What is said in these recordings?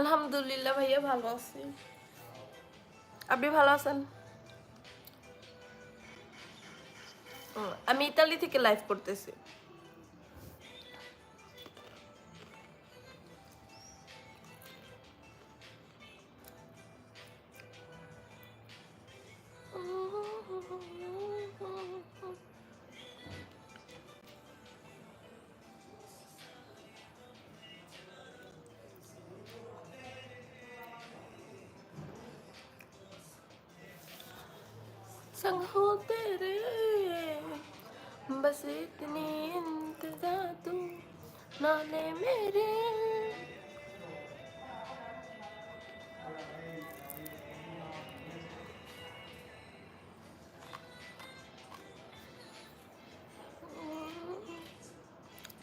আলহামদুলিল্লাহ ভাইয়া ভালো আছি। আপনি ভালো আছেন? আমি ইতালি থেকে লাইভ করতেছি। संग हो तेरे बस इतनी इंतजार तू ना ले मेरे।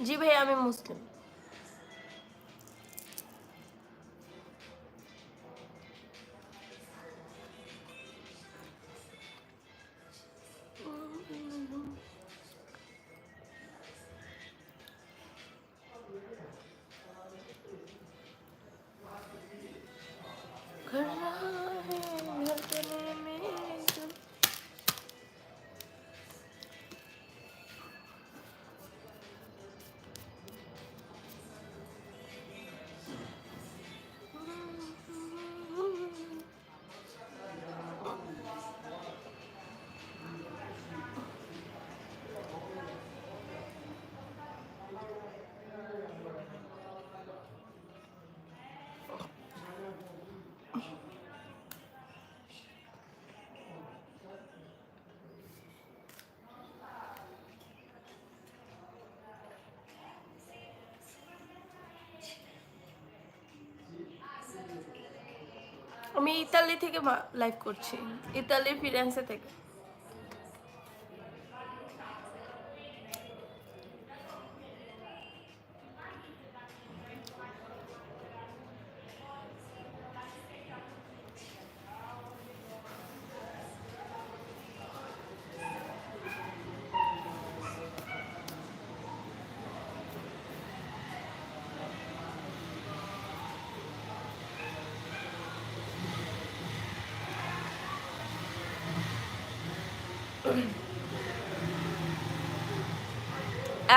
জি ভাই আমি মুসলিম। घर रहा है धड़कने में तू। আমি ইতালি থেকে লাইভ করছি, ইতালির ফিরেন্সে থেকে।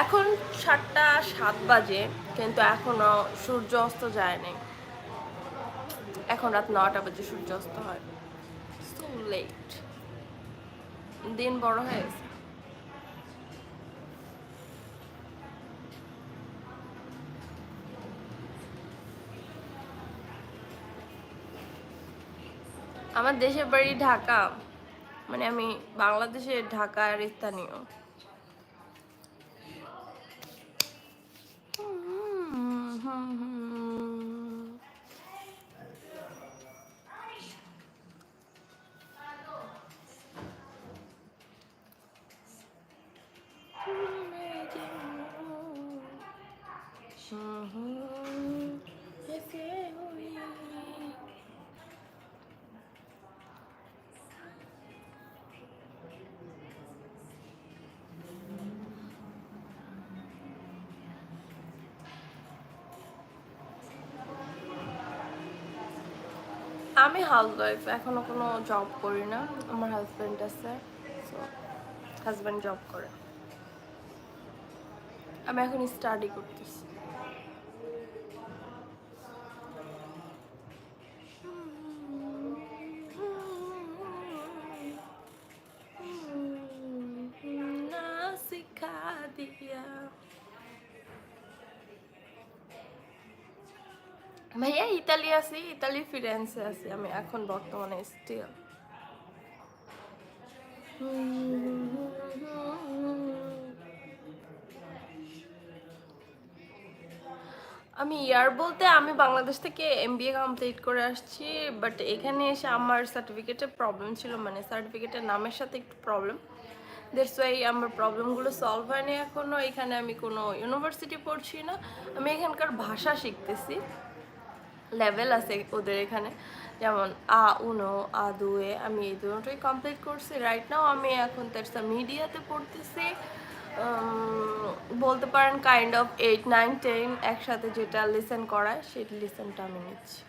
এখন 7:07 বাজে, কিন্তু এখনো সূর্য অস্ত যায়নি। এখন রাত 9টা বাজে সূর্য অস্ত হয়। সো লেট, দিন বড় হয়ে গেছে। আমার দেশের বাড়ি ঢাকা, মানে আমি বাংলাদেশের ঢাকার স্থানীয়। আমি হাউসওয়াইফ, এখনো কোনো জব করি না। আমার হাজব্যান্ড আছে, হাজব্যান্ড জব করে। আমি এখন স্টাডি করতেছি। না শিখা দিয়া ভাইয়া ইতালি আছি, ইতালি ফিরেন্সে আছি আমি এখন বর্তমানে স্টিল। আমি ইয়ার বলতে আমি বাংলাদেশ থেকে এমবিএ কমপ্লিট করে আসছি, বাট এখানে এসে আমার সার্টিফিকেটের প্রবলেম ছিল, মানে সার্টিফিকেটের নামের সাথে একটু প্রবলেম। দ্যাটস ওয়াই আমার প্রবলেমগুলো সলভ হয়নি এখনও। এখানে আমি কোনো ইউনিভার্সিটি পড়ছি না, আমি এখানকার ভাষা শিখতেছি। লেভেল আছে ওদের এখানে, যেমন A1 A2, আমি এই দুটোই কমপ্লিট করছি। রাইট নাও আমি এখন তারসা মিডিয়াতে পড়তেছি। বলতে পারেন কাইন্ড অফ 8, 9, 10 একসাথে যেটা লিসেন করায় সেই লিসেনটা আমি নিচ্ছি।